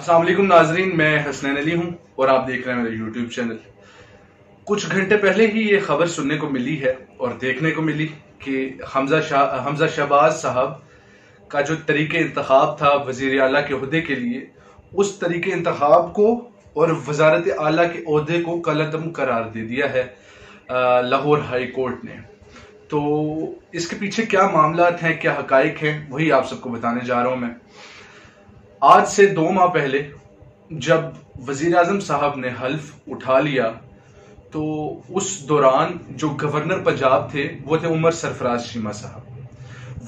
अस्सलाम वालेकुम नाजरीन, मैं हसनैन अली हूं और आप देख रहे हैं मेरा यूट्यूब चैनल। कुछ घंटे पहले ही ये खबर सुनने को मिली है और देखने को मिली कि हमजा शहबाज साहब का जो तरीके इंतखाब था वजीर आला के ओहदे के लिए, उस तरीके इंतखाब को और वजारत आला के ओहदे को कलअदम करार दे दिया है लाहौर हाई कोर्ट ने। तो इसके पीछे क्या मामलात हैं, क्या हकाइक हैं, वही आप सबको बताने जा रहा हूं मैं। आज से 2 माह पहले जब वजीर आजम साहब ने हल्फ उठा लिया तो उस दौरान जो गवर्नर पंजाब थे वो थे उमर सरफराज चीमा साहब।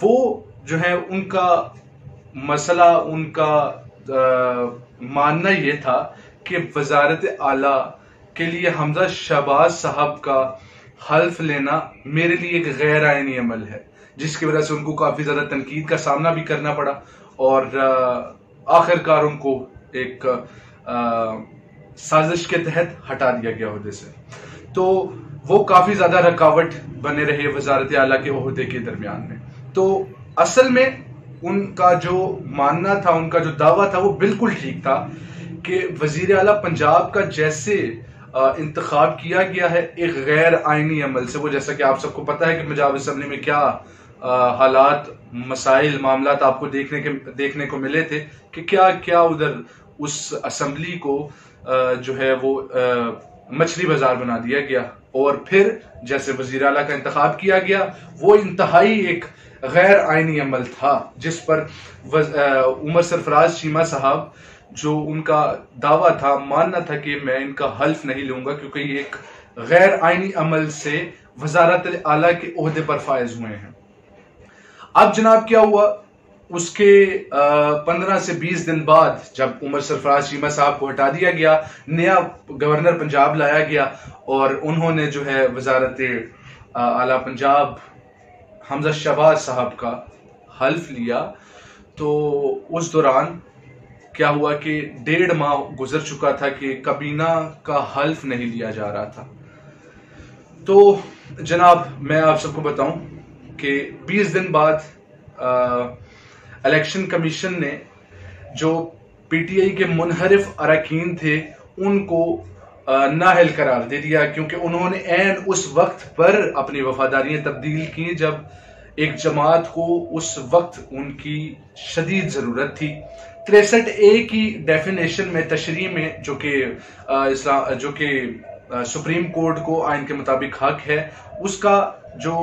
वो जो है उनका मसला, उनका मानना ये था कि वजारत आला के लिए हमजा शहबाज साहब का हल्फ लेना मेरे लिए एक गैर आईनी अमल है, जिसकी वजह से उनको काफी ज्यादा तनकीद का सामना भी करना पड़ा और आखिरकार उनको एक साजिश के तहत हटा दिया गया ओहदे से। तो वो काफी ज्यादा रुकावट बने रहे वजारत आला के ओहदे के दरमियान में। तो असल में उनका जो मानना था, उनका जो दावा था वो बिल्कुल ठीक था कि वजीर आला पंजाब का जैसे इंतखाब किया गया है एक गैर आईनी अमल से, वो जैसा कि आप सबको पता है कि पंजाब असम्बली में क्या हालात, मसाइल, मामलात आपको देखने को मिले थे कि क्या क्या उधर उस असम्बली को जो है वो मछली बाजार बना दिया गया। और फिर जैसे वजीर आला का इंतखाब किया गया, वो इंतहाई एक गैर आईनी अमल था जिस पर उमर सरफराज चीमा साहब, जो उनका दावा था, मानना था कि मैं इनका हल्फ नहीं लूंगा क्योंकि ये एक गैर आईनी अमल से वजारत आला के ओहदे पर फायज हुए हैं। अब जनाब क्या हुआ, उसके 15 से 20 दिन बाद जब उमर सरफराज चीमा साहब को हटा दिया गया, नया गवर्नर पंजाब लाया गया और उन्होंने जो है वजारत आला पंजाब हमजा शहबाज साहब का हल्फ लिया। तो उस दौरान क्या हुआ कि 1.5 माह गुजर चुका था कि कबीना का हल्फ नहीं लिया जा रहा था। तो जनाब मैं आप सबको बताऊं कि 20 दिन बाद इलेक्शन कमीशन ने जो पीटीआई के मुनहरिफ अरकान थे उनको नाअहल करार दे दिया, क्योंकि उन्होंने ऐन उस वक्त पर अपनी वफादारियां तब्दील की जब एक जमात को उस वक्त उनकी शदीद जरूरत थी। 63A की डेफिनेशन में, तशरीह में, जो कि सुप्रीम कोर्ट को आइन के मुताबिक हक है, उसका जो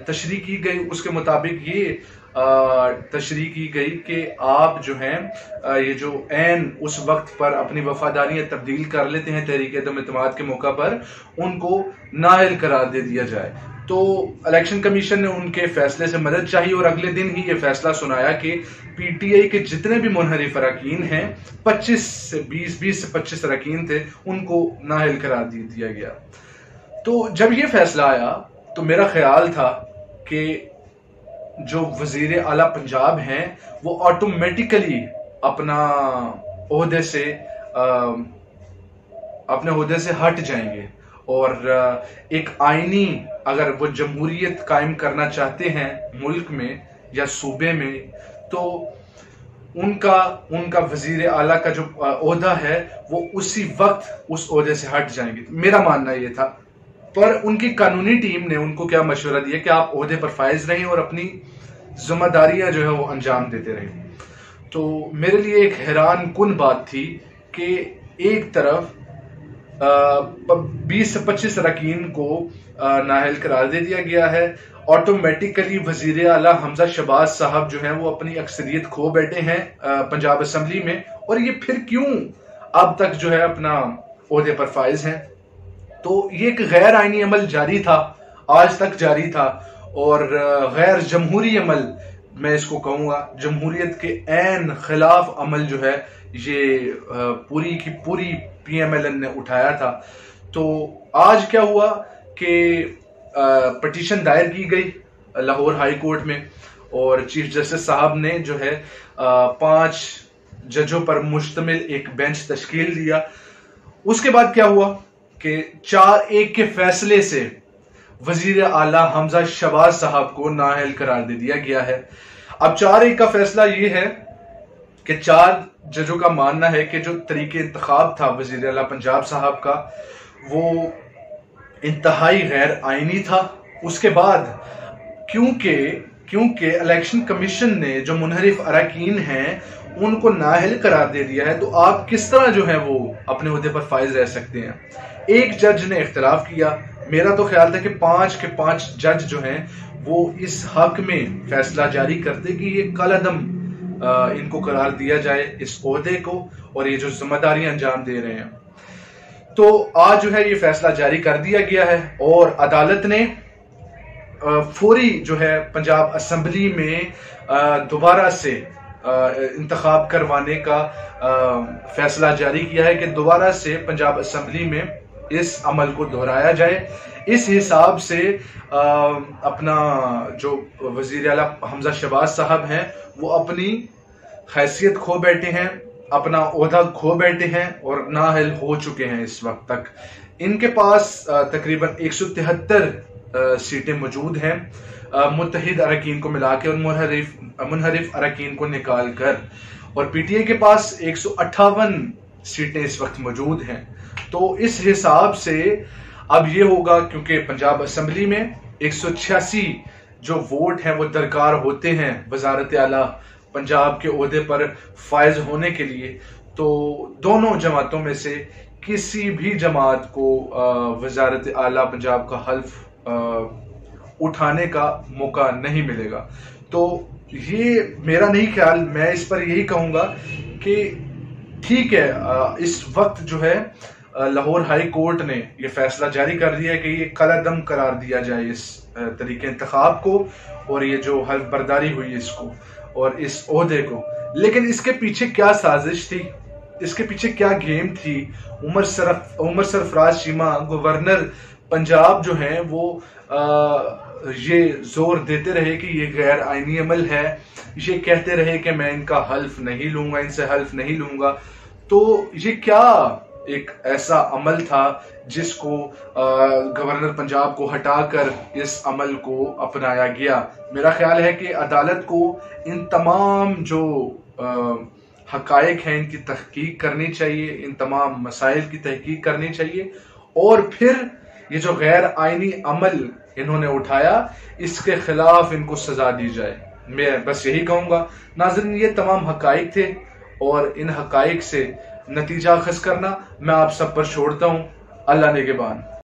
तशरीह की गई उसके मुताबिक ये तशरीह की गई कि आप जो हैं ये जो ऐन उस वक्त पर अपनी वफादारियां तब्दील कर लेते हैं तहरीक अदम एतमाद के मौका पर, उनको नाअहल करार दे दिया जाए। तो इलेक्शन कमीशन ने उनके फैसले से मदद चाहिए और अगले दिन ही ये फैसला सुनाया कि पीटीआई के जितने भी मुनहरिफ अरकान हैं, 20 से 25 अरकान थे, उनको नाअहल करार दे दिया गया। तो जब ये फैसला आया तो मेरा ख्याल था कि जो वजीर आला पंजाब हैं वो ऑटोमेटिकली अपने ओहदे से हट जाएंगे और एक आईनी, अगर वो जमहूरियत कायम करना चाहते हैं मुल्क में या सूबे में, तो उनका वजीर आला का जो ओहदा है वो उसी वक्त उस ओहदे से हट जाएंगे। मेरा मानना ये था, पर उनकी कानूनी टीम ने उनको क्या मशवरा दिया कि आप ओहदे पर फायज रहें और अपनी जिम्मेदारियां जो है वो अंजाम देते रहें। तो मेरे लिए एक हैरान कुन बात थी कि एक तरफ 20 से 25 अरकान को नाअहल करार दे दिया गया है, ऑटोमेटिकली वजीर आला हमजा शहबाज साहब जो है वो अपनी अक्सरियत खो बैठे हैं पंजाब असम्बली में, और ये फिर क्यों अब तक जो है अपना ओहदे पर फायज हैं। तो ये एक गैर आईनी अमल जारी था, आज तक जारी था, और गैर जमहूरी अमल मैं इसको कहूंगा। जमहूरियत के ऐन खिलाफ अमल जो है ये पूरी की पूरी पीएमएलएन ने उठाया था। तो आज क्या हुआ कि पिटीशन दायर की गई लाहौर हाई कोर्ट में और चीफ जस्टिस साहब ने जो है 5 जजों पर मुश्तमिल एक बेंच तश्कील दिया। उसके बाद क्या हुआ कि 4-1 के फैसले से वजीर आला हमजा शहबाज साहब को नाअहल करार दे दिया गया है। अब 4-1 का फैसला ये है कि 4 जजों का मानना है कि जो तरीके इंतखाब था वजीर आला पंजाब साहब का वो इंतहाई गैर आईनी था। उसके बाद क्योंकि इलेक्शन कमीशन ने जो मुनहरिफ अरकान हैं उनको नाअहल करार दे दिया है, तो आप किस तरह जो है वो अपने ओहदे पर फाइज रह सकते हैं। एक जज ने इख्तलाफ किया, मेरा तो ख्याल था कि 5 के 5 जज जो हैं वो इस हक में फैसला जारी करते कि ये कलअदम इनको करार दिया जाए इस ओहदे को और ये जो जिम्मेदारियां अंजाम दे रहे हैं। तो आज जो है ये फैसला जारी कर दिया गया है और अदालत ने फौरी जो है पंजाब असेंबली में दोबारा से इंतखाब करवाने का फैसला जारी किया है कि दोबारा से पंजाब असेंबली में इस अमल को दोहराया जाए। इस हिसाब से अपना जो वजीर आला हमजा शहबाज साहब हैं वो अपनी हैसियत खो बैठे हैं, अपना ओहदा खो बैठे हैं और नाअहल हो चुके हैं। इस वक्त तक इनके पास तकरीबन 173 सीटें मौजूद हैं मुत्तहिद अरकान को मिला के और मुनहरिफ अरकान को निकाल कर, और पीटीआई के पास 158 सीटें इस वक्त मौजूद हैं। तो इस हिसाब से अब ये होगा, क्योंकि पंजाब असेंबली में 186 जो वोट हैं वो दरकार होते हैं वजारत आला पंजाब के ओहदे पर फायज होने के लिए, तो दोनों जमातों में से किसी भी जमात को वजारत आला पंजाब का हल्फ उठाने का मौका नहीं मिलेगा। तो ये मेरा नहीं ख्याल, मैं इस पर यही कहूंगा कि ठीक है, इस वक्त जो है लाहौर हाई कोर्ट ने यह फैसला जारी कर दिया है कि ये कलअदम करार दिया जाए इस तरीके इंतखाब को और ये जो हल्फ बर्दारी हुई इसको और इस ओहदे को। लेकिन इसके पीछे क्या साजिश थी, इसके पीछे क्या गेम थी? उमर सरफराज चीमा गवर्नर पंजाब जो है वो ये जोर देते रहे कि ये गैर आईनी अमल है, ये कहते रहे कि मैं इनका हल्फ नहीं लूंगा, इनसे हल्फ नहीं लूंगा। तो ये क्या एक ऐसा अमल था जिसको गवर्नर पंजाब को हटाकर इस अमल को अपनाया गया? मेरा ख्याल है कि अदालत को इन तमाम जो हकायक हैं इनकी तहकीक करनी चाहिए, इन तमाम मसाइल की तहकीक करनी चाहिए और फिर ये जो गैर आईनी अमल इन्होंने उठाया इसके खिलाफ इनको सजा दी जाए। मैं बस यही कहूंगा। नाज़रीन, ये तमाम हकायक थे और इन हकायक से नतीजा अखज़ करना मैं आप सब पर छोड़ता हूं। अल्लाह निगहबान।